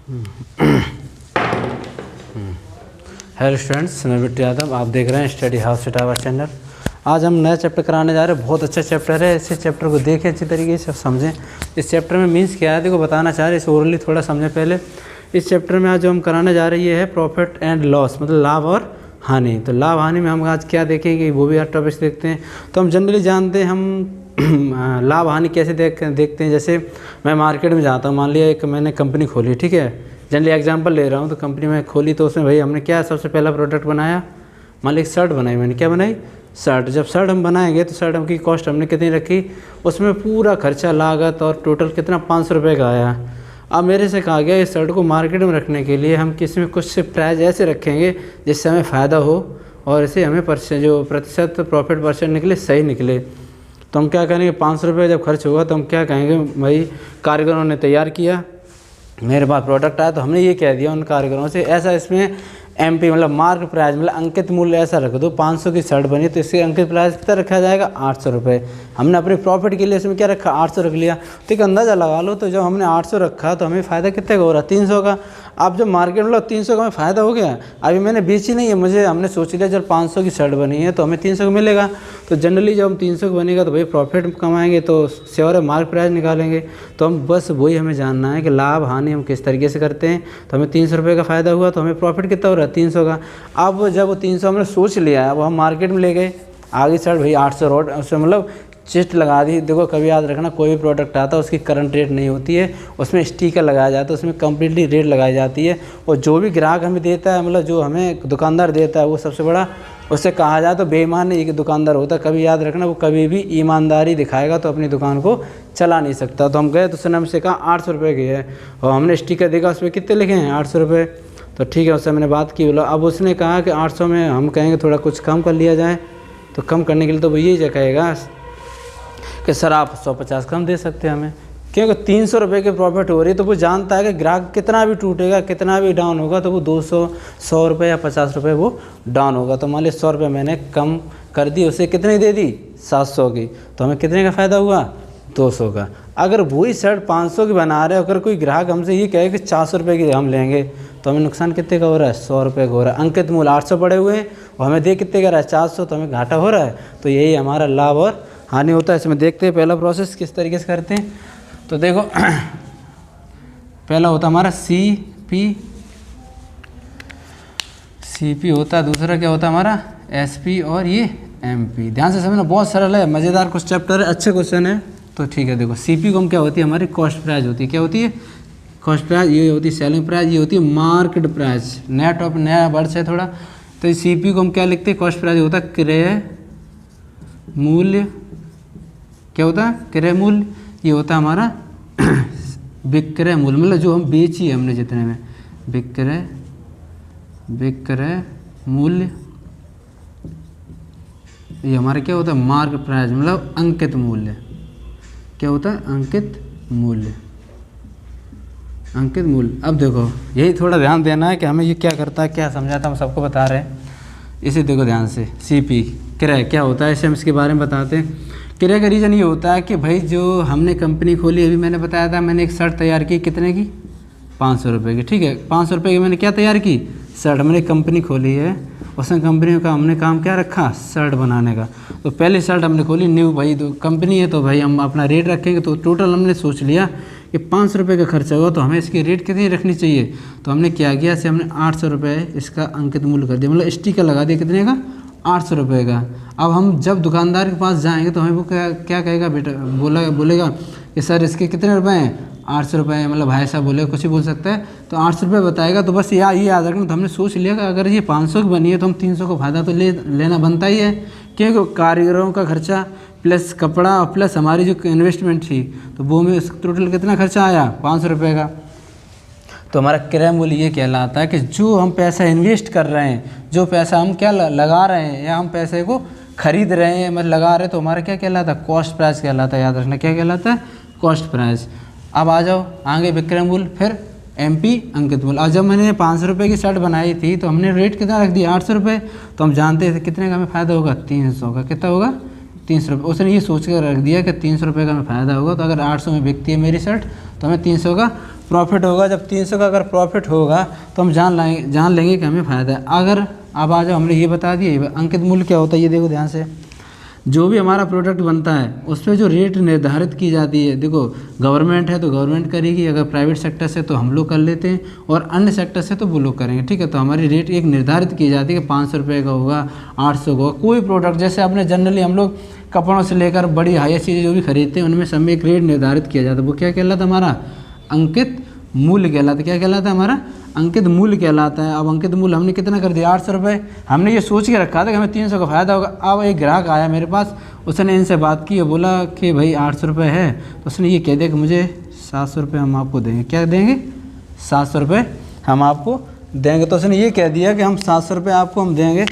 Hello students, मैं बिट्टू यादव, आप देख रहे हैं स्टडी हाउस टावर चैनल। आज हम नया चैप्टर कराने जा रहे हैं। बहुत अच्छा चैप्टर है। इस चैप्टर को देखें, अच्छी तरीके से समझें। इस चैप्टर में मीन्स क्या है, देखो बताना चाह रहे हैं, इसे ओरली थोड़ा समझें पहले। इस चैप्टर में आज जो हम कराने जा रहे हैं ये है प्रॉफिट एंड लॉस, मतलब लाभ और हानि। तो लाभ हानि में हम आज क्या देखेंगे, वो भी आज टॉपिक्स देखते हैं। तो हम जनरली जानते हैं हम लाभ हानि कैसे देखते हैं। जैसे मैं मार्केट में जाता हूँ, मान लिया एक मैंने कंपनी खोली, ठीक है, जनरली एग्जांपल ले रहा हूँ। तो कंपनी में खोली तो उसमें भाई हमने क्या सबसे पहला प्रोडक्ट बनाया, मान ली एक शर्ट बनाई मैंने। क्या बनाई? शर्ट। जब शर्ट हम बनाएंगे तो शर्ट की कॉस्ट हमने कितनी रखी, उसमें पूरा खर्चा लागत और टोटल कितना 500 रुपये का आया। अब मेरे से कहा गया इस शर्ट को मार्केट में रखने के लिए हम किसी में कुछ से प्राइस ऐसे रखेंगे जिससे हमें फ़ायदा हो और इसे हमें जो प्रतिशत प्रॉफिट परसेंट निकले सही निकले। तो हम क्या करेंगे, 500 रुपये जब खर्च होगा तो हम क्या कहेंगे, भाई कारीगरों ने तैयार किया, मेरे पास प्रोडक्ट आया तो हमने ये कह दिया उन कारीगरों से, ऐसा इसमें MP मतलब मार्क प्राइस मतलब अंकित मूल्य ऐसा रख दो। 500 की शर्ट बनी तो इसके अंकित प्राइस कितना रखा जाएगा, 800 रुपये। हमने अपने प्रॉफिट के लिए इसमें क्या रखा, 800 रख लिया। तो एक अंदाज़ा लगा लो, तो जब हमने 800 रखा तो हमें फ़ायदा कितने का हो रहा है, 300 का। अब जब मार्केट मतलब 300 का हमें फ़ायदा हो गया, अभी मैंने बेची नहीं है, हमने सोच लिया जब 500 की शर्ट बनी है तो हमें 300 का मिलेगा। तो जनरली जब हम 300 का बनेगा तो भाई प्रॉफिट कमाएंगे तो श्योर है मार्क प्राइस निकालेंगे। तो हम बस वही हमें जानना है कि लाभ हानि हम किस तरीके से करते हैं। तो हमें 300 रुपये का फ़ायदा हुआ तो हमें प्रॉफिट कितना हो रहा है, 300 का। अब जब वो 300 हमने सोच लिया, अब हम मार्केट में ले गए, आगे शर्ट भाई 800 रोड उसमें मतलब चिट लगा दी। देखो कभी याद रखना, कोई भी प्रोडक्ट आता है उसकी करंट रेट नहीं होती है, उसमें स्टिकर लगाया जाता है, उसमें कम्प्लीटली रेट लगाई जाती है। और जो भी ग्राहक हमें देता है, मतलब जो हमें दुकानदार देता है, वो सबसे बड़ा उससे कहा जाए तो बेईमान एक दुकानदार होता है। कभी याद रखना, वो कभी भी ईमानदारी दिखाएगा तो अपनी दुकान को चला नहीं सकता। तो हम गए तो उसने हमसे कहा 800 रुपये की है, और हमने स्टिकर देखा उस पर कितने लिखे हैं, 800 रुपये। तो ठीक है, उससे मैंने बात की, बोला। अब उसने कहा कि 800 में हम कहेंगे थोड़ा कुछ कम कर लिया जाए। तो कम करने के लिए तो वो यही कहेगा कि सर आप 150 कम दे सकते हैं हमें, क्योंकि 300 रुपये की प्रॉफिट हो रही है। तो वो जानता है कि ग्राहक कितना भी टूटेगा, कितना भी डाउन होगा, तो वो 200 100 रुपये या 50 रुपये वो डाउन होगा। तो मान ली 100 रुपये मैंने कम कर दी, उसे कितनी दे दी, 700 की। तो हमें कितने का फ़ायदा हुआ, 200 का। अगर वही शर्ट 500 की बना रहे, अगर कोई ग्राहक हमसे ये कहे कि 400 रुपये की हम लेंगे, तो हमें नुकसान कितने का हो रहा है, 100 रुपये का हो रहा है। अंकित मूल्य 800 पड़े हुए हैं और हमें दे कितने का रहा है, 400, तो हमें घाटा हो रहा है। तो यही हमारा लाभ और हानि होता है। इसमें देखते हैं पहला प्रोसेस किस तरीके से करते हैं। तो देखो पहला होता है हमारा CP होता है, दूसरा क्या होता है हमारा SP और ये MP। ध्यान से समझना, बहुत सरल है, मज़ेदार कुछ चैप्टर है, अच्छे क्वेश्चन है। तो ठीक है, देखो CP को हम क्या होती है, हमारी कॉस्ट प्राइस होती है। क्या होती है, कॉस्ट प्राइस। ये होती है सेलिंग प्राइस, ये होती है मार्केट प्राइस। नया वर्ड है थोड़ा। तो इस CP को हम क्या लिखते हैं, कॉस्ट प्राइस होता है क्रय मूल्य। क्या होता है, क्रय मूल्य। ये होता है हमारा विक्रय मूल्य, मतलब जो हम बेची है हमने जितने में, विक्रय मूल्य। ये हमारा क्या होता है, मार्क प्राइस, मतलब अंकित मूल्य। क्या होता है, अंकित मूल्य। अब देखो यही थोड़ा ध्यान देना है कि हमें ये क्या करता है, क्या समझाता है, हम सबको बता रहे हैं। इसे देखो ध्यान से, CP क्रय क्या होता है, इसे हम इसके बारे में बताते हैं। क्रय का रीज़न ये होता है कि भाई जो हमने कंपनी खोली, अभी मैंने बताया था, मैंने एक शर्ट तैयार की, कितने की, 500 रुपये की। ठीक है, 500 रुपये की मैंने क्या तैयार की, शर्ट। मैंने कंपनी खोली है, उसमें कंपनी का हमने काम क्या रखा, शर्ट बनाने का। तो पहली शर्ट हमने खोली न्यू, भाई तो कंपनी है तो भाई हम अपना रेट रखेंगे। तो टोटल हमने सोच लिया कि 500 रुपये का खर्चा हुआ, तो हमें इसकी रेट कितनी रखनी चाहिए। तो हमने क्या किया, से हमने 800 रुपये इसका अंकित मूल्य कर दिया, मतलब स्टिकर लगा दिया, कितने का, 800 रुपये का। अब हम जब दुकानदार के पास जाएंगे तो हमें वो क्या कहेगा, बेटा बोलेगा कि सर इसके कितने रुपए हैं, 800 रुपये हैं, मतलब भाई साहब बोले, कुछ ही बोल सकता है। तो 800 रुपये बताएगा। तो बस ये याद रखना। तो हमने सोच लिया कि अगर ये 500 की बनी है तो हम 300 का फ़ायदा तो लेना बनता ही है, क्योंकि कारीगरों का खर्चा प्लस कपड़ा और प्लस हमारी जो इन्वेस्टमेंट थी, तो वो में टोटल कितना खर्चा आया, 500 रुपये का। तो हमारा क्रय मूल्य ये कहलाता है कि जो हम पैसा इन्वेस्ट कर रहे हैं, जो पैसा हम क्या लगा रहे हैं, या हम पैसे को खरीद रहे हैं, मतलब लगा रहे हैं, तो हमारा क्या कहलाता है, कॉस्ट प्राइस कहलाता है। याद रखना, क्या कहलाता है, कॉस्ट प्राइस। अब आ जाओ आगे, विक्रय मूल्य, फिर MP अंकित मूल्य। और जब मैंने 500 रुपये की शर्ट बनाई थी तो हमने रेट कितना रख दिया, 800 रुपये। तो हम जानते थे कितने का हमें फ़ायदा होगा, 300 का। कितना होगा, 300 रुपये। उसने ये सोच कर रख दिया कि 300 रुपये का हमें फ़ायदा होगा। तो अगर 800 में बिकती है मेरी शर्ट तो हमें 300 का प्रॉफिट होगा। जब 300 का अगर प्रॉफिट होगा तो हम जान लेंगे कि हमें फ़ायदा है। अगर अब आ जाओ, हमने ये बता दिया अंकित मूल्य क्या होता है, ये देखो ध्यान से। जो भी हमारा प्रोडक्ट बनता है उस पर जो रेट निर्धारित की जाती है, देखो गवर्नमेंट है तो गवर्नमेंट करेगी, अगर प्राइवेट सेक्टर से तो हम लोग कर लेते हैं और अन्य सेक्टर से तो वो लोग करेंगे, ठीक है। तो हमारी रेट एक निर्धारित की जाती है कि 500 रुपये का होगा, 800 का होगा। कोई प्रोडक्ट जैसे आपने जनरली हम लोग कपड़ों से लेकर बड़ी हाई चीज़ें जो भी खरीदते हैं उनमें सब में एक रेट निर्धारित किया जाता है। वो क्या कहलाता है, हमारा अंकित मूल्य कहलाता है। क्या कहलाता है, हमारा अंकित मूल्य कहलाता है। अब अंकित मूल्य हमने कितना कर दिया, 800 रुपये। हमने ये सोच के रखा था कि हमें 300 का फ़ायदा होगा। अब एक ग्राहक आया मेरे पास, उसने इनसे बात की और बोला कि भाई 800 रुपये है, तो उसने ये कह दिया कि मुझे 700 रुपये हम आपको देंगे। क्या देंगे, 700 रुपये हम आपको देंगे। तो उसने ये कह दिया कि हम 700 रुपये आपको हम देंगे।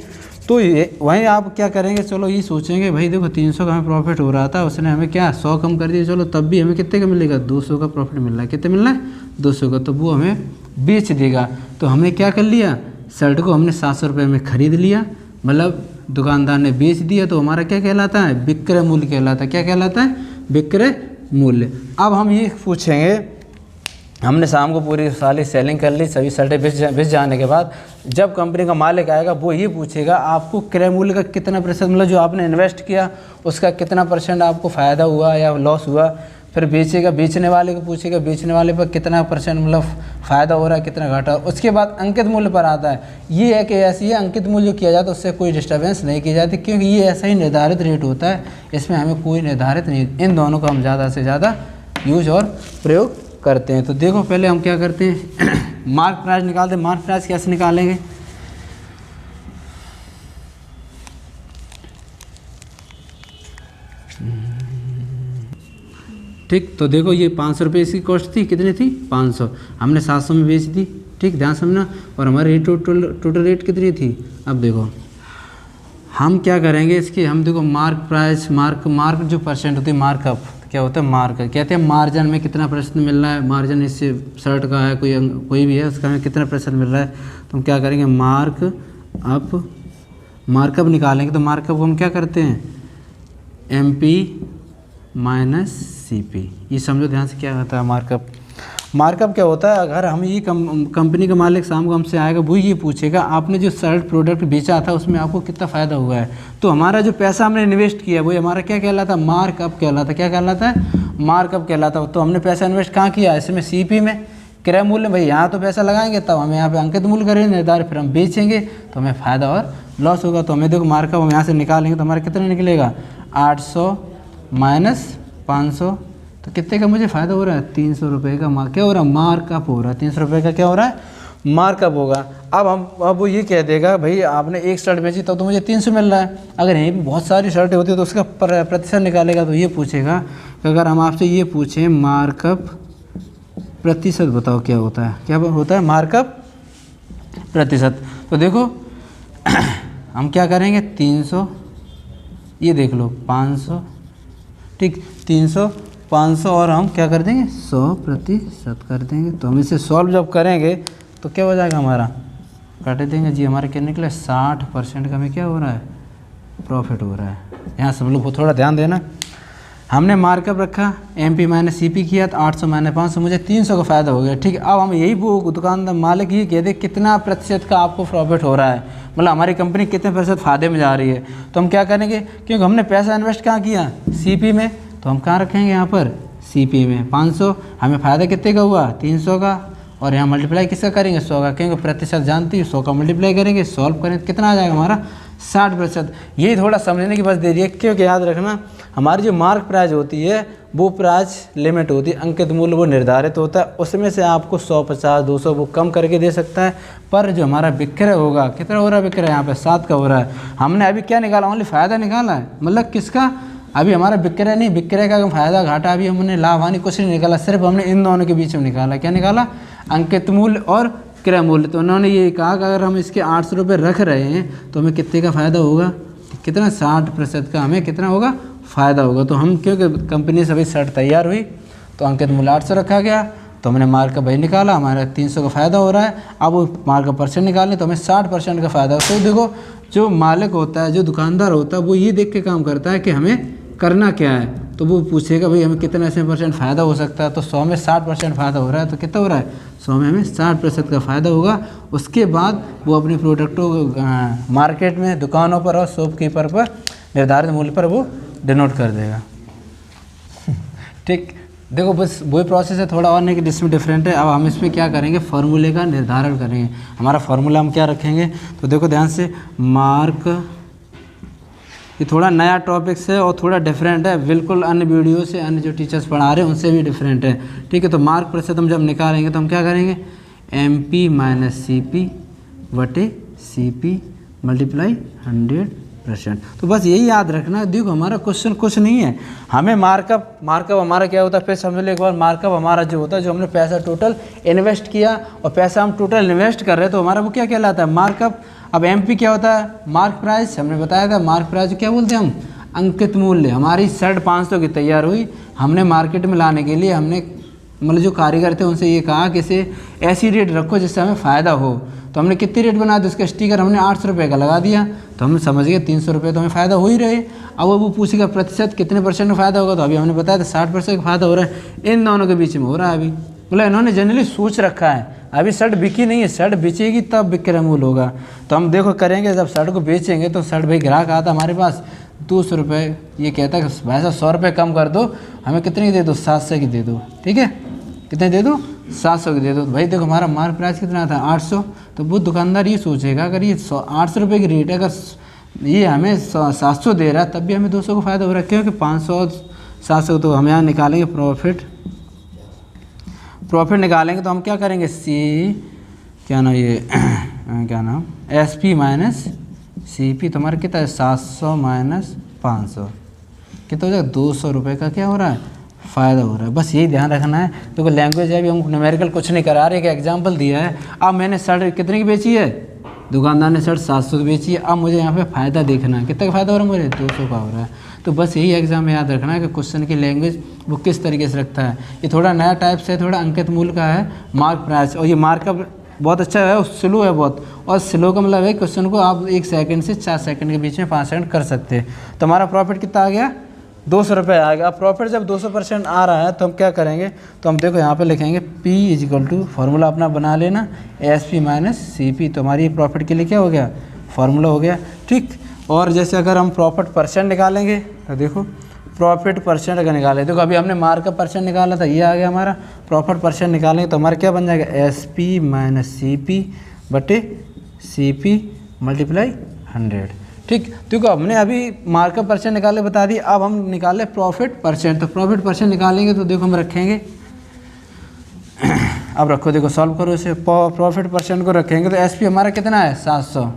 तो ये वहीं आप क्या करेंगे, चलो ये सोचेंगे भाई देखो 300 का हमें प्रॉफिट हो रहा था, उसने हमें क्या 100 कम कर दिया, चलो तब भी हमें कितने का मिलेगा, 200 का प्रॉफिट मिल रहा है। कितने मिल रहा है, 200 का। तो वो हमें बेच देगा। तो हमने क्या कर लिया, शर्ट को हमने 700 रुपये में ख़रीद लिया, मतलब दुकानदार ने बेच दिया। तो हमारा क्या कहलाता है, विक्रय मूल्य कहलाता है। क्या कहलाता है, विक्रय मूल्य। अब हम ये पूछेंगे, हमने शाम को पूरी सारी सेलिंग कर ली, सभी शर्टें बेच जाने के बाद जब कंपनी का मालिक आएगा वो ये पूछेगा आपको क्रय मूल्य का कितना प्रतिशत, मतलब जो आपने इन्वेस्ट किया उसका कितना % आपको फ़ायदा हुआ या लॉस हुआ। फिर बेचेगा, बेचने वाले को पूछेगा बेचने वाले पर कितना % मतलब फ़ायदा हो रहा है, कितना घाटा। उसके बाद अंकित मूल्य पर आता है। ये है कि ऐसी है अंकित मूल्य किया जाता है, उससे कोई डिस्टर्बेंस नहीं की जाती, क्योंकि ये ऐसा ही निर्धारित रेट होता है, इसमें हमें कोई निर्धारित नहीं। इन दोनों का हम ज़्यादा से ज़्यादा यूज और प्रयोग करते हैं। तो देखो पहले हम क्या करते हैं मार्क प्राइस निकालते हैं। मार्क प्राइस कैसे निकालेंगे, ठीक। तो देखो ये 500 रुपये इसकी कॉस्ट थी, कितनी थी, 500। हमने 700 में बेच दी, ठीक, ध्यान समझना। और हमारी टोटल रेट कितनी थी। अब देखो हम क्या करेंगे इसकी, हम देखो मार्क प्राइस, मार्क जो % होती है, मार्कअप क्या होता है, मार्क कहते हैं मार्जिन में कितना % मिल रहा है। मार्जिन इससे शर्ट का है, कोई भी है, उसका हमें कितना % मिल रहा है। तो हम क्या करेंगे, मार्कअप निकालेंगे। तो मार्कअप को हम क्या करते हैं, MP - CP। ये समझो ध्यान से क्या होता है मार्कअप। मार्कअप क्या होता है, अगर हम ये कंपनी का मालिक शाम को हमसे आएगा, वो ये पूछेगा आपने जो शर्ट प्रोडक्ट बेचा था उसमें आपको कितना फ़ायदा हुआ है। तो हमारा जो पैसा हमने इन्वेस्ट किया वो हमारा क्या कहलाता है, मार्कअप कहलाता है। क्या कहलाता है, मार्कअप कहलाता है। तो हमने पैसा इन्वेस्ट कहाँ किया, इसमें CP में, क्रय मूल्य। भाई यहाँ तो पैसा लगाएंगे तब हमें यहाँ पे अंकित मूल्य करेंगे निर्धारित, फिर हम बेचेंगे तो हमें फ़ायदा और लॉस होगा। तो हमें देखो मार्कअप हम यहाँ से निकालेंगे तो हमारा कितना निकलेगा, 800 - 500, तो कितने का मुझे फ़ायदा हो रहा है, 300 रुपये का क्या हो रहा है, मार्कअप हो रहा है। 300 रुपये का क्या हो रहा है, मार्कअप होगा। अब वो ये कह देगा भाई आपने एक शर्ट बेची तो मुझे 300 मिल रहा है। अगर यहीं पे बहुत सारी शर्टें होती है तो उसका प्रतिशत निकालेगा। तो ये पूछेगा कि अगर हम आपसे ये पूछें मार्कअप प्रतिशत बताओ क्या होता है, क्या होता है मार्कअप प्रतिशत। तो देखो हम क्या करेंगे, 300, ये देख लो 500, ठीक, 300 500 और हम क्या कर देंगे 100% कर देंगे। तो हम इसे सॉल्व जब करेंगे तो क्या हो जाएगा, हमारा काट देंगे जी, हमारे क्या निकले 60% का हमें क्या हो रहा है, प्रॉफिट हो रहा है। यहाँ सब लोग थोड़ा ध्यान देना। हमने मार्कअप रखा, MP - CP किया तो 800 - 500 मुझे 300 का फ़ायदा हो गया, ठीक है। अब हम यही वो दुकानदार मालिक ये कह दे कितना प्रतिशत का आपको प्रॉफिट हो रहा है, मतलब हमारी कंपनी कितने % फ़ायदे में जा रही है। तो हम क्या करेंगे, क्योंकि हमने पैसा इन्वेस्ट कहाँ किया, CP में, तो हम कहाँ रखेंगे यहाँ पर CP में 500। हमें फ़ायदा कितने का हुआ, 300 का, और यहाँ मल्टीप्लाई किसका करेंगे, 100 का, क्योंकि प्रतिशत जानती है, 100 का मल्टीप्लाई करेंगे, सॉल्व करें कितना आ जाएगा हमारा 60%। यही थोड़ा समझने की बस देरी है, क्योंकि याद रखना हमारी जो मार्क प्राइस होती है वो प्राइस लिमिट होती है, अंकित मूल्य वो निर्धारित होता है, उसमें से आपको 100 50 200 वो कम करके दे सकता है। पर जो हमारा विक्रय होगा, कितना हो रहा है विक्रय, यहाँ पे 7 का हो रहा है। हमने अभी क्या निकाला, ओनली फ़ायदा निकाला है, मतलब किसका, अभी हमारा विक्रय नहीं, विक्रय का फ़ायदा घाटा अभी हमने लाभ हानि कुछ नहीं निकाला, सिर्फ हमने इन दोनों के बीच में निकाला। क्या निकाला, अंकित मूल्य और क्रय मूल्य। तो उन्होंने ये कहा कि अगर हम इसके 800 रुपये रख रहे हैं तो हमें कितने का फ़ायदा होगा, कितना 60% का हमें कितना होगा फ़ायदा होगा। तो हम क्योंकि कंपनी से अभी शर्ट तैयार हुई तो अंकित मूल्य 800 रखा गया, तो हमने मार्क का भाई निकाला, हमारा 300 का फ़ायदा हो रहा है। अब वो मार्क का % निकालें तो हमें 60% का फ़ायदा हो। तो देखो जो मालिक होता है, जो दुकानदार होता है, वो ये देख के काम करता है कि हमें करना क्या है, तो वो पूछेगा भाई हमें कितने ऐसे % फ़ायदा हो सकता है। तो 100 में 60% फ़ायदा हो रहा है, तो कितना हो रहा है 100 में हमें 60% का फ़ायदा होगा। उसके बाद वो अपने प्रोडक्टों को मार्केट में, दुकानों पर और शॉपकीपर पर निर्धारित मूल्य पर वो डिनोट कर देगा। ठीक, देखो बस वही प्रोसेस है, थोड़ा और नहीं कि जिसमें डिफरेंट है। अब हम इसमें क्या करेंगे, फार्मूले का निर्धारण करेंगे। हमारा फार्मूला हम क्या रखेंगे, तो देखो ध्यान से, मार्क, ये थोड़ा नया टॉपिक है और थोड़ा डिफरेंट है, बिल्कुल अन्य वीडियो से, अन्य जो टीचर्स पढ़ा रहे हैं उनसे भी डिफरेंट है। ठीक है, तो मार्क प्रतिशत हम जब निकालेंगे तो हम क्या करेंगे, MP माइनस CP बटे CP मल्टीप्लाई 100%। तो बस यही याद रखना। देखो हमारा क्वेश्चन कुछ नहीं है, हमें मार्कअप हमारा क्या होता है, फिर समझ लो एक बार, मार्कअप हमारा जो होता है, जो हमने पैसा टोटल इन्वेस्ट किया और पैसा हम टोटल इन्वेस्ट कर रहे हैं, तो हमारा वो क्या कहलाता है, मार्कअप। अब MP क्या होता है, मार्क प्राइस, हमने बताया था मार्क प्राइस क्या बोलते हैं हम, अंकित मूल्य। हमारी शर्ट 500 की तैयार हुई, हमने मार्केट में लाने के लिए हमने मतलब जो कारीगर थे उनसे ये कहा कि इसे ऐसी रेट रखो जिससे हमें फ़ायदा हो। तो हमने कितनी रेट बना दी, उसका स्टिकर हमने 800 रुपये का लगा दिया, तो हम समझ गए 300 रुपये तो हमें फ़ायदा हो ही रहे। अब वो पूछेगा प्रतिशत कितने % का फ़ायदा होगा, तो अभी हमने बताया था 60% का फ़ायदा हो रहा है। इन दोनों के बीच में हो रहा है अभी, मतलब इन्होंने जनरली सोच रखा है, अभी शर्ट बिकी नहीं है, शर्ट बेचेगी तब विक्रय मूल्य होगा। तो हम देखो करेंगे, जब शर्ट को बेचेंगे तो शर्ट भाई ग्राहक आता हमारे पास 200 रुपये, ये कहता है कि भाई साहब 100 रुपये कम कर दो, हमें कितने की दे दो, 700 की दे दो। ठीक है, कितने दे दो, 700 की दे दो। भाई देखो हमारा मार्क प्राइस कितना था, 800। तो वो दुकानदार ये सोचेगा अगर ये 800 रुपये की रेट है, अगर ये हमें 700 दे रहा है, तब भी हमें 200 का फ़ायदा हो रहा है। क्योंकि 500 700, तो हम यहाँ निकालेंगे प्रॉफिट निकालेंगे, तो हम क्या करेंगे, क्या नाम SP माइनस CP। तो हमारा कितना है, 700 माइनस 500 कितना हो जाएगा, 200 रुपये का क्या हो रहा है, फ़ायदा हो रहा है। बस यही ध्यान रखना है। तो लैंग्वेज है, अभी हम न्यूमेरिकल कुछ नहीं करा रहे, एक एग्जांपल दिया है। अब मैंने शर्ट कितने की बेची है, दुकानदार ने शर्ट 700 की बेची है। अब मुझे यहाँ पे फ़ायदा देखना है, कितना का फ़ायदा हो रहा है मुझे, 200 का हो रहा है। तो बस यही एग्जाम में याद रखना है कि क्वेश्चन की लैंग्वेज वो किस तरीके से रखता है। ये थोड़ा नया टाइप से, थोड़ा अंकित मूल्य का है, मार्क प्राइस। और ये मार्कअप बहुत अच्छा है, स्लो है बहुत। और स्लो का मतलब है क्वेश्चन को आप 1 सेकंड से 4 सेकंड के बीच में 5 सेकंड कर सकते हैं। तो हमारा प्रॉफिट कितना आ गया, 200 रुपये आएगा। अब प्रॉफिट जब 200% आ रहा है तो हम क्या करेंगे, तो हम देखो यहाँ पे लिखेंगे P = फार्मूला अपना बना लेना, SP माइनस CP। तो हमारी प्रॉफिट के लिए क्या हो गया, फार्मूला हो गया। ठीक, और जैसे अगर हम प्रॉफिट % निकालेंगे, तो देखो प्रॉफिट % अगर निकालें, देखो अभी हमने मार्कअप % निकाला था, ये आ गया हमारा। प्रॉफिट % निकालेंगे तो हमारा क्या बन जाएगा, SP माइनस CP बटे CP मल्टीप्लाई 100। ठीक, देखो हमने अभी मार्कअप % निकाले बता दी, अब हम निकाले प्रॉफिट %। तो प्रॉफिट % निकालेंगे तो देखो हम रखेंगे, अब रखो, देखो सॉल्व करो इसे, प्रॉफिट % को रखेंगे तो SP हमारा कितना है, 700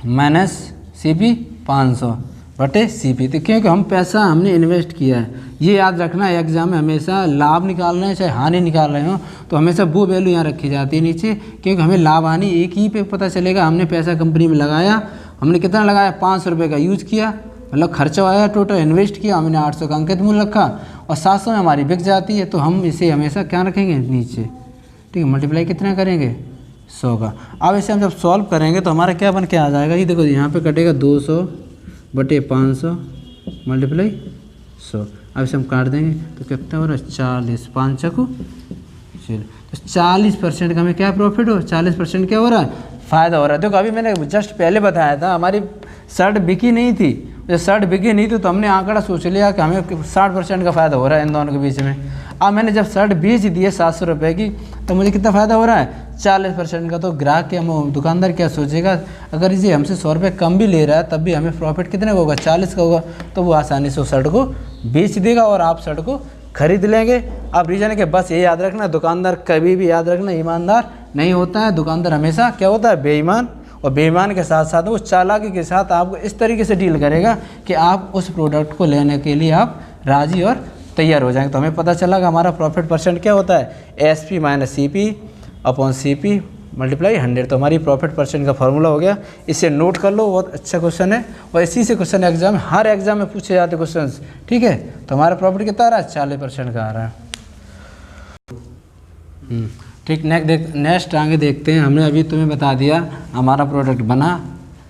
माइनस CP 500 बटे CP। तो क्योंकि हम पैसा हमने इन्वेस्ट किया है, ये याद रखना है। एग्जाम में हमेशा लाभ निकाल रहे हैं चाहे हानि निकाल रहे हो, तो हमेशा वो वैल्यू यहाँ रखी जाती है नीचे, क्योंकि हमें लाभ हानि एक ही पे पता चलेगा। हमने पैसा कंपनी में लगाया, हमने कितना लगाया, 500 रुपये का यूज़ किया, मतलब खर्चा आया, टोटल इन्वेस्ट किया, हमने 800 का अंकित मूल्य रखा और 700 में हमारी बिक जाती है। तो हम इसे हमेशा क्या रखेंगे, नीचे। ठीक है, मल्टीप्लाई कितना करेंगे, 100 का। अब इसे हम जब सॉल्व करेंगे तो हमारा क्या बन के आ जाएगा, ये देखो यहाँ पे कटेगा 200 बटे 500 मल्टीप्लाई 100। अब इसे हम काट देंगे तो कितना हो रहा है, 40, 5 को चलो, तो 40% का हमें क्या प्रॉफिट हो, 40% क्या हो रहा है, फ़ायदा हो रहा है। देखो अभी मैंने जस्ट पहले बताया था हमारी शर्ट बिकी नहीं थी, जब शर्ट बिकी नहीं थी तो हमने आंकड़ा सोच लिया कि हमें 60% का फ़ायदा हो रहा है इन दोनों के बीच में। अब मैंने जब शर्ट बेच दी है 700 रुपये की, तो मुझे कितना फ़ायदा हो रहा है, 40% का। तो ग्राहक क्या, दुकानदार क्या सोचेगा, अगर इसे हमसे 100 रुपये कम भी ले रहा है तब भी हमें प्रॉफिट कितने का होगा, 40 का होगा। तो वो आसानी से उस शर्ट को बेच देगा और आप शर्ट को खरीद लेंगे। अब रीजन है कि बस ये याद रखना, दुकानदार कभी भी याद रखना ईमानदार नहीं होता है, दुकानदार हमेशा क्या होता है, बेईमान। और बेईमान के साथ साथ वो चालाकी के साथ आपको इस तरीके से डील करेगा कि आप उस प्रोडक्ट को लेने के लिए आप राज़ी और तैयार हो जाएंगे। तो हमें पता चला कि हमारा प्रॉफिट % क्या होता है, SP minus CP upon CP multiply 100। तो हमारी प्रॉफिट % का फार्मूला हो गया। इसे नोट कर लो, बहुत अच्छा क्वेश्चन है और इसी से क्वेश्चन एग्जाम में, हर एग्जाम में पूछे जाते क्वेश्चन। ठीक है, तो हमारा प्रॉफिट कितना आ रहा है, 40% का आ रहा है। ठीक, नेक्स्ट आगे देखते हैं। हमने अभी तुम्हें बता दिया हमारा प्रोडक्ट बना,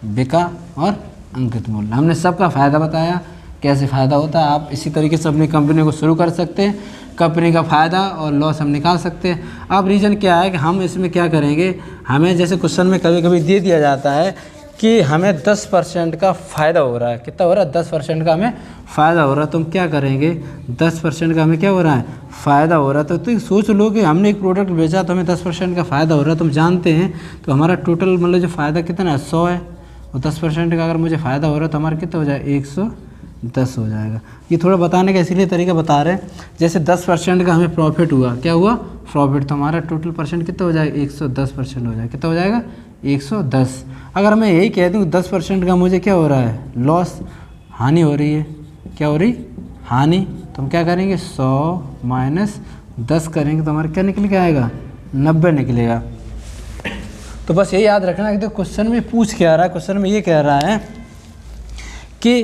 बिका और अंकित मूल्य, हमने सबका फ़ायदा बताया, कैसे फ़ायदा होता है। आप इसी तरीके से अपनी कंपनी को शुरू कर सकते हैं, कंपनी का फ़ायदा और लॉस हम निकाल सकते हैं। अब रीज़न क्या है कि हम इसमें क्या करेंगे, हमें जैसे क्वेश्चन में कभी कभी दे दिया जाता है कि हमें 10% का फ़ायदा हो रहा है। कितना हो रहा है? 10% का हमें फ़ायदा हो रहा है। तो हम क्या करेंगे, 10% का हमें क्या हो रहा है? फ़ायदा हो रहा है। तो सोच लो कि हमने एक प्रोडक्ट बेचा तो हमें 10% का फ़ायदा हो रहा है, तुम जानते हैं। तो हमारा टोटल मतलब जो फ़ायदा कितना है, 100 है, और 10% का अगर मुझे फ़ायदा हो रहा है तो हमारा कितना हो जाएगा, 110 हो जाएगा। ये थोड़ा बताने का इसीलिए तरीका बता रहे हैं, जैसे 10% का हमें प्रॉफिट हुआ, क्या हुआ? प्रॉफिट। तो हमारा टोटल परसेंट कितना हो जाएगा? 110% हो जाएगा। कितना हो जाएगा? 110। अगर मैं यही कह दूँ 10% का मुझे क्या हो रहा है? लॉस, हानि हो रही है। क्या हो रही? हानि। तो हम क्या करेंगे, 100 माइनस 10 करेंगे तो हमारा क्या निकल के आएगा? 90 निकलेगा। तो बस ये याद रखना कि तो क्वेश्चन में पूछ क्या रहा है, क्वेश्चन में ये कह रहा है कि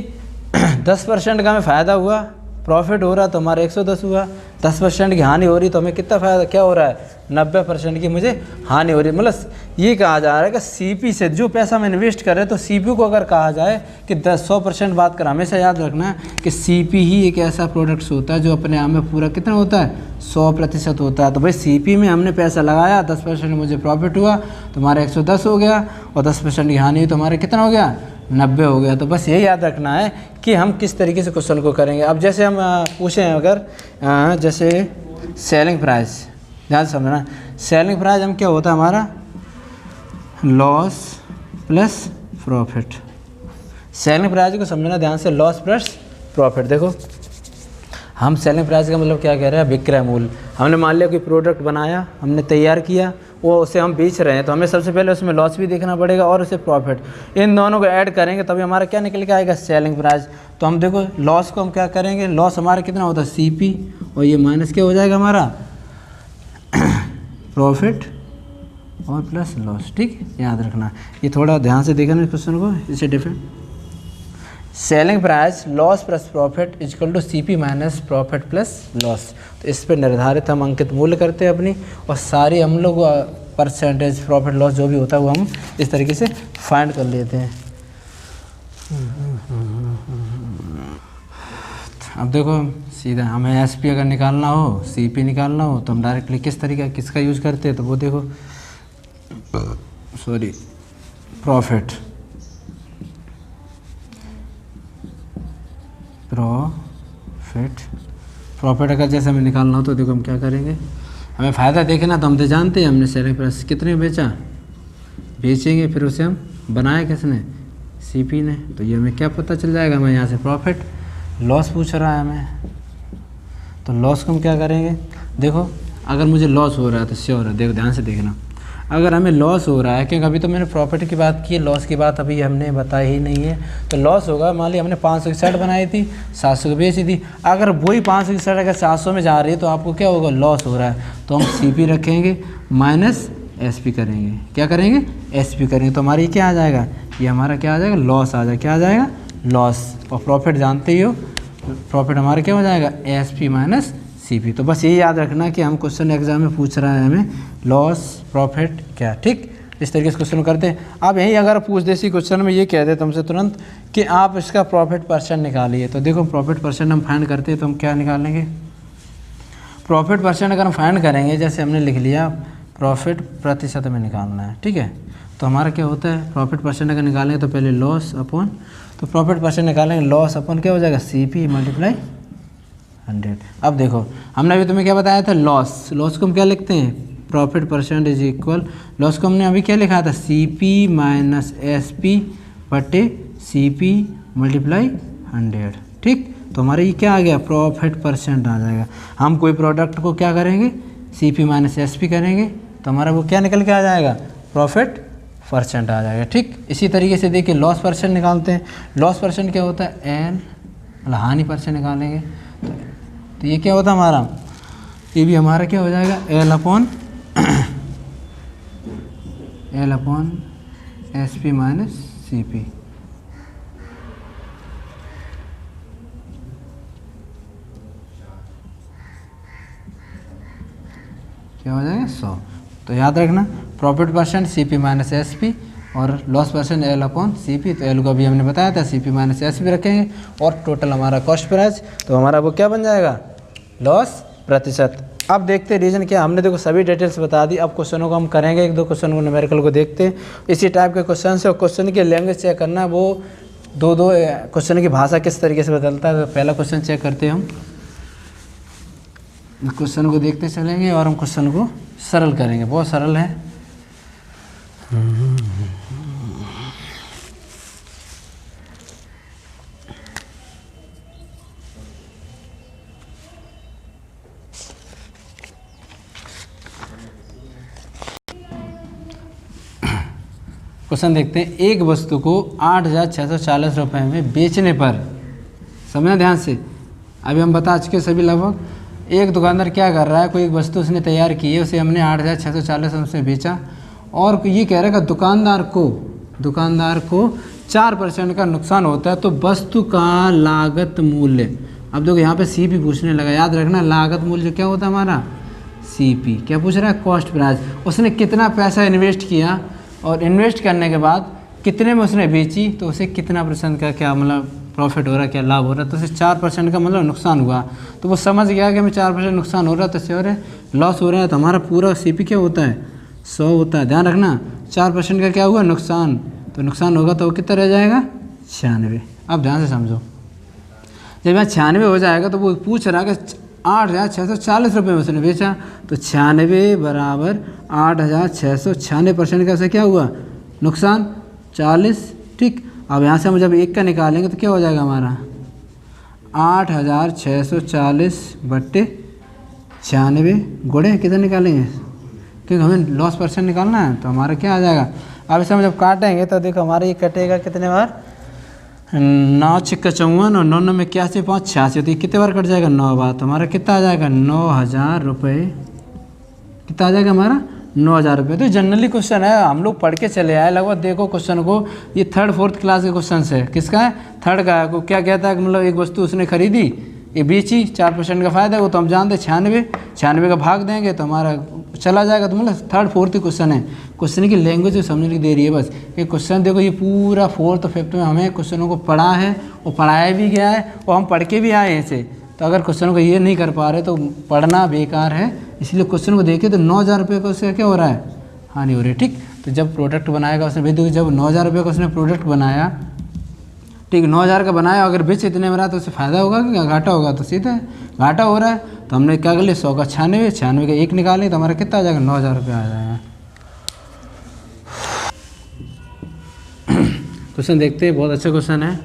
10% का हमें फ़ायदा हुआ, प्रॉफिट हो रहा तो हमारा 110 हुआ। 10% की हानि हो रही तो हमें कितना फ़ायदा, क्या हो रहा है? 90% की मुझे हानि हो रही है। मतलब ये कहा जा रहा है कि सीपी से जो पैसा हम इन्वेस्ट कर रहे हैं, तो सीपी को अगर कहा जाए कि 100% बात कर, हमेशा याद रखना है कि सीपी ही एक ऐसा प्रोडक्ट्स होता है जो अपने आप में पूरा कितना होता है? 100% होता है। तो भाई सीपी में हमने पैसा लगाया, 10% मुझे प्रॉफिट हुआ तो हमारा 110 हो गया, और 10% की हानि हुई तो हमारा कितना हो गया? 90 हो गया। तो बस यही याद रखना है कि हम किस तरीके से क्वेश्चन को करेंगे। अब जैसे हम पूछें अगर जैसे सेलिंग प्राइस, ध्यान समझना, सेलिंग प्राइस हम क्या होता है हमारा? Loss plus profit. Selling price को समझना ध्यान से, लॉस प्लस प्रॉफिट। देखो हम सेलिंग प्राइस का मतलब क्या कह रहे हैं? विक्रय मूल्य। हमने मान लिया कोई प्रोडक्ट बनाया, हमने तैयार किया, वो उसे हम बेच रहे हैं, तो हमें सबसे पहले उसमें लॉस भी देखना पड़ेगा और उसे प्रॉफिट। इन दोनों को ऐड करेंगे तभी हमारा क्या निकल के आएगा? Selling price. तो हम देखो लॉस को हम क्या करेंगे, लॉस हमारा कितना होता है? सीपी, और ये माइनस क्या हो जाएगा हमारा? प्रॉफिट और प्लस लॉस। ठीक, याद रखना। ये थोड़ा ध्यान से देखना इस क्वेश्चन को, इसे different. Selling price loss plus profit equal to CP minus profit plus loss. तो इस पर निर्धारित हम अंकित मूल्य करते हैं अपनी, और सारी हम लोग परसेंटेज प्रॉफिट लॉस जो भी होता है वो हम इस तरीके से फाइंड कर लेते हैं। अब देखो सीधा हमें एसपी अगर निकालना हो, सीपी निकालना हो, तो हम डायरेक्टली किस तरीका किसका यूज करते हैं? तो वो देखो प्रॉफिट अगर जैसे हमें निकालना हो तो देखो हम क्या करेंगे, हमें फ़ायदा देखना तो हम तो जानते हैं, हमने सेलिंग प्राइस कितने बेचा, बेचेंगे, फिर उसे हम बनाया किसने? सीपी ने। तो ये हमें क्या पता चल जाएगा? हमें यहाँ से प्रॉफिट। लॉस पूछ रहा है हमें, तो लॉस को हम क्या करेंगे? देखो अगर मुझे लॉस हो रहा है तो श्योर है, देखो ध्यान से देखना, अगर हमें लॉस हो रहा है, क्योंकि अभी तो मैंने प्रॉफिट की बात की है, लॉस की बात अभी हमने बताई ही नहीं है। तो लॉस होगा, मान लिया हमने 500 की शर्ट बनाई थी, 700 की बेची थी, अगर वही 500 की शर्ट अगर 700 में जा रही है तो आपको क्या होगा? लॉस हो रहा है। तो हम सीपी रखेंगे माइनस एसपी करेंगे। क्या करेंगे? एसपी करेंगे। तो हमारी क्या आ जाएगा? ये हमारा क्या आ जाएगा? लॉस आ जाएगा। क्या आ जाएगा? लॉस। और प्रॉफिट जानते ही हो, प्रॉफिट हमारा क्या हो जाएगा? SP minus CP. तो बस ये याद रखना कि हम क्वेश्चन एग्जाम में पूछ रहा है हमें लॉस प्रॉफिट क्या। ठीक, इस तरीके से क्वेश्चन करते हैं। आप यही अगर पूछ दे इसी क्वेश्चन में ये कह दे तुमसे तुरंत कि आप इसका प्रॉफिट परसेंट निकालिए, तो देखो प्रॉफिट परसेंट हम फाइंड करते हैं तो हम क्या निकालेंगे? प्रॉफिट परसेंट अगर हम फाइंड करेंगे, जैसे हमने लिख लिया प्रॉफिट प्रतिशत में निकालना है, ठीक है, तो हमारा क्या होता है? प्रॉफिट परसेंट अगर निकालेंगे तो पहले लॉस अपॉन, तो प्रॉफिट परसेंट निकालेंगे, लॉस अपॉन क्या हो जाएगा? CP multiply 100। अब देखो हमने अभी तुम्हें क्या बताया था? लॉस। लॉस को हम क्या लिखते हैं? Profit percent is equal, loss को हमने अभी क्या लिखा था? सीपी माइनस एसपी बटे सीपी मल्टीप्लाई 100। ठीक, तो हमारा ये क्या आ गया? प्रॉफिट परसेंट आ जाएगा। हम कोई प्रोडक्ट को क्या करेंगे? सीपी माइनस एसपी करेंगे तो हमारा वो क्या निकल के आ जाएगा? प्रॉफिट परसेंट आ जाएगा। ठीक, इसी तरीके से देखिए लॉस परसेंट निकालते हैं। लॉस परसेंट क्या होता है? एल, मतलब हानि परसेंट निकालेंगे तो ये क्या होता है हमारा? ये भी हमारा क्या हो जाएगा? L upon S P minus C P. क्या हो जाएगा? 100। तो याद रखना profit percent C P minus S P और लॉस परसेंट L/CP, तो L को अभी हमने बताया था, CP माइनस एस भी रखेंगे और टोटल हमारा कॉस्ट प्राइस, तो हमारा वो क्या बन जाएगा, लॉस प्रतिशत। अब देखते हैं रीजन क्या, हमने देखो सभी डिटेल्स बता दी। अब क्वेश्चनों को हम करेंगे, एक दो क्वेश्चन को न्यूमेरिकल को देखते हैं इसी टाइप के क्वेश्चन से। और क्वेश्चन की लैंग्वेज चेक करना, वो दो क्वेश्चन की भाषा किस तरीके से बदलता है। तो पहला क्वेश्चन चेक करते हैं हम, क्वेश्चन को देखते चलेंगे और हम क्वेश्चन को सरल करेंगे, बहुत सरल है। क्वेश्चन देखते हैं, एक वस्तु को 8,640 रुपये में बेचने पर, समझना ध्यान से, अभी हम बता चुके सभी लगभग। एक दुकानदार क्या कर रहा है, कोई एक वस्तु उसने तैयार की है, उसे हमने 8,640 रुपये में बेचा और ये कह रहा है कि दुकानदार को 4% का नुकसान होता है, तो वस्तु का लागत मूल्य। अब देखो यहाँ पे CP पूछने लगा, याद रखना लागत मूल्य क्या होता है हमारा, CP। क्या पूछ रहा है, कॉस्ट प्राइस। उसने कितना पैसा इन्वेस्ट किया और इन्वेस्ट करने के बाद कितने में उसने बेची, तो उसे कितना % का क्या मतलब प्रॉफिट हो रहा है, क्या लाभ हो रहा है, तो उसे 4% का मतलब नुकसान हुआ। तो वो समझ गया कि हमें 4% नुकसान हो रहा है, तो इससे और लॉस हो रहा है। तो हमारा पूरा CP क्या होता है, 100 होता है। ध्यान रखना 4% का क्या हुआ, नुकसान, तो नुकसान होगा तो वो कितना रह जाएगा, 96। अब ध्यान से समझो, जब यहाँ 96 हो जाएगा तो वो पूछ रहा है कि 8,640 रुपये में उसने बेचा, तो 96 बराबर 8,696% का से क्या हुआ, नुकसान 40। ठीक, अब यहाँ से हम जब 1 का निकालेंगे तो क्या हो जाएगा हमारा, 8,640 बट्टे 96 गुणे कितना निकालेंगे, क्योंकि हमें लॉस परसेंट निकालना है, तो हमारा क्या आ जाएगा। अब इसे हम जब काटेंगे तो देखो हमारा ये कटेगा कितने बार, 9 × 54 और 9 में 81 5 86, तो ये कितने बार कट जाएगा, 9 बार। तो हमारा कितना आ जाएगा, 9,000 रुपये। कितना आ जाएगा हमारा, 9,000 रुपये। तो जनरली क्वेश्चन है, हम लोग पढ़ के चले आए लगभग। देखो क्वेश्चन को, ये 3rd 4th क्लास के क्वेश्चन है। किसका है, 3rd का है। को क्या कहता है कि मतलब एक वस्तु उसने खरीदी, ये बेची, 4% का फ़ायदा है, वो तो हम जानते हैं 96 का भाग देंगे तो हमारा चला जाएगा। तो मतलब 3rd 4th क्वेश्चन है। क्वेश्चन की लैंग्वेज समझने की दे रही है बस। ये क्वेश्चन देखो, ये पूरा 4th 5th में हमें क्वेश्चनों को पढ़ा है और पढ़ाया भी गया है और हम पढ़ के भी आए हैं इसे। तो अगर क्वेश्चन को ये नहीं कर पा रहे तो पढ़ना बेकार है। इसलिए क्वेश्चन को देखें तो 9,000 रुपये का उसका क्या हो रहा है, हानि हो रही है। ठीक, तो जब प्रोडक्ट बनाएगा उसने, देखो जब 9,000 रुपये का उसने प्रोडक्ट बनाया, ठीक 9,000 का बनाया, अगर बेच इतने में रहा तो उससे फ़ायदा होगा कि घाटा होगा, तो सीधा घाटा हो रहा है। तो हमने क्या कर लिया, 100 का 96 का 1 निकालें तो हमारा कितना आ जाएगा, 9,000 रुपये आ जाएगा। क्वेश्चन देखते हैं, बहुत अच्छा क्वेश्चन है,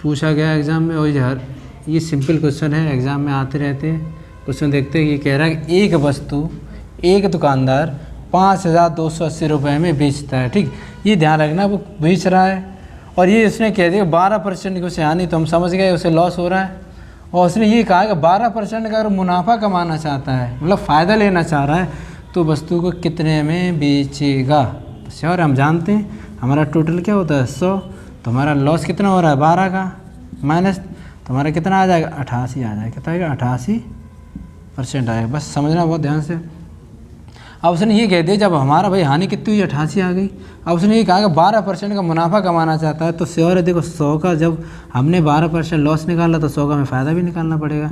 पूछा गया एग्ज़ाम में। और ये सिंपल क्वेश्चन है, एग्ज़ाम में आते रहते हैं। क्वेश्चन देखते हैं, ये कह रहा है कि एक वस्तु एक दुकानदार 5,280 रुपये में बेचता है। ठीक, ये ध्यान रखना, वो बेच रहा है और ये उसने कह दिया 12% की उसे हानि, तो हम समझ गए उसे लॉस हो रहा है। और उसने ये कहा कि 12% का अगर मुनाफा कमाना चाहता है, मतलब फ़ायदा लेना चाह रहा है, तो वस्तु को कितने में बेचेगा। तो श्योर हम जानते हैं हमारा टोटल क्या होता है, 100। तो हमारा लॉस कितना हो रहा है, 12 का माइनस, तो हमारा कितना आ जाएगा, 88 आ जाएगा। कितना आएगा, 88% आएगा। बस समझना बहुत ध्यान से। अब उसने ये कह दिया, जब हमारा भाई हानि कितनी हुई, 88 आ गई। अब उसने ये कहा कि 12% का मुनाफा कमाना चाहता है, तो श्योर है देखो 100 का जब हमने 12% लॉस निकाला तो 100 का हमें फ़ायदा भी निकालना पड़ेगा।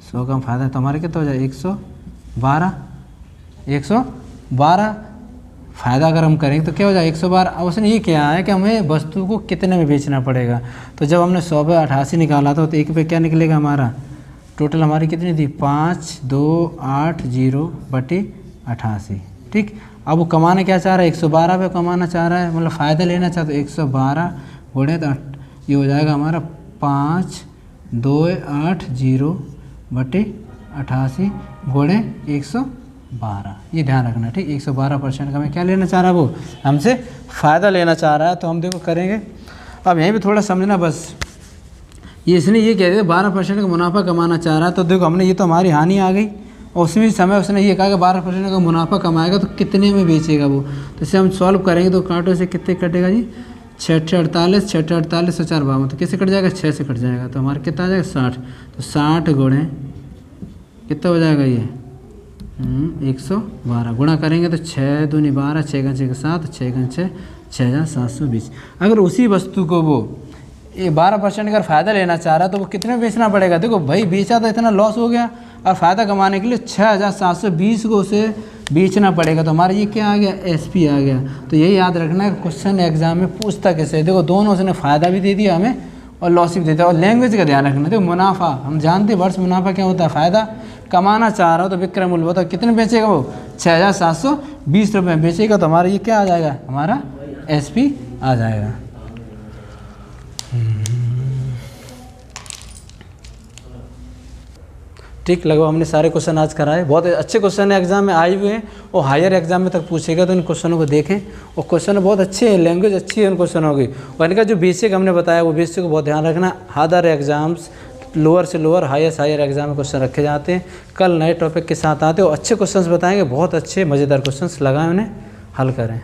100 का फ़ायदा तो हमारे कितना हो जाए, 112 फ़ायदा अगर हम करेंगे तो क्या हो जाए, 112। अब उसने ये क्या है कि हमें वस्तु को कितने में बेचना पड़ेगा। तो जब हमने 100 पे 88 निकाला था तो 1 पे क्या निकलेगा हमारा, टोटल हमारी कितनी थी, 5280 बटे 88। ठीक, अब वो कमाना क्या चाह रहा है, 112 पे कमाना चाह रहा है, मतलब फ़ायदा लेना चाहता है। 112 गुणे तो ये हो जाएगा हमारा 5280 बटे 88 गुणे 112। ये ध्यान रखना। ठीक, 112% का हमें क्या लेना चाह रहा है, वो हमसे फ़ायदा लेना चाह रहा है। तो हम देखो करेंगे। अब यहीं पे थोड़ा समझना बस, ये इसने ये कह दिया 12% का मुनाफा कमाना चाह रहा है। तो देखो हमने ये तो हमारी हानि आ गई और उसमें समय उसने ये कहा कि 12% का मुनाफा कमाएगा तो कितने में बेचेगा वो। तो इसे हम सॉल्व करेंगे तो कांटों से कितने कटेगा जी, 6 48 6 48 4 52, तो कैसे कट जाएगा, 6 से कट जाएगा। तो हमारा कितना आ जाएगा, 60। तो 60 गुणे कितना हो जाएगा, ये 112 गुणा करेंगे तो 6 दूनी 12, 6 का 6 7, 6 का 6, 6720। अगर उसी वस्तु को वो ये 12% अगर फ़ायदा लेना चाह रहा है तो वो कितने में बेचना पड़ेगा? देखो भाई बेचा तो इतना लॉस हो गया और फ़ायदा कमाने के लिए 6720 को उसे बेचना पड़ेगा। तो हमारा ये क्या आ गया? SP आ गया। तो यही याद रखना है, क्वेश्चन एग्जाम में पूछता कैसे। देखो दोनों उसने फ़ायदा भी दे दिया हमें और लॉस भी दे दिया। और लैंग्वेज का ध्यान रखना। देखो मुनाफा हम जानते हैं, वर्ष मुनाफा क्या होता है? फ़ायदा कमाना चाह रहा हो तो विक्रय मूल्य बताओ कितने बेचेगा वो? 6720 रुपये में बेचेगा। तो हमारा ये क्या आ जाएगा? हमारा SP आ जाएगा। ठीक, लगभग हमने सारे क्वेश्चन आज कराए। बहुत अच्छे क्वेश्चन एग्जाम में आए हुए हैं और हायर एग्जाम में तक पूछेगा, तो इन क्वेश्चनों को देखें। और क्वेश्चन बहुत अच्छे हैं, लैंग्वेज अच्छी है उन क्वेश्चनों की। और इनका जो बेसिक हमने बताया वो बेसिक को बहुत ध्यान रखना। अदर एग्जाम्स लोअर से लोअर हायर एग्जाम में क्वेश्चन रखे जाते हैं। कल नए टॉपिक के साथ आते हो, अच्छे क्वेश्चन बताएंगे, बहुत अच्छे मज़ेदार क्वेश्चन लगाएं, उन्हें हल करें।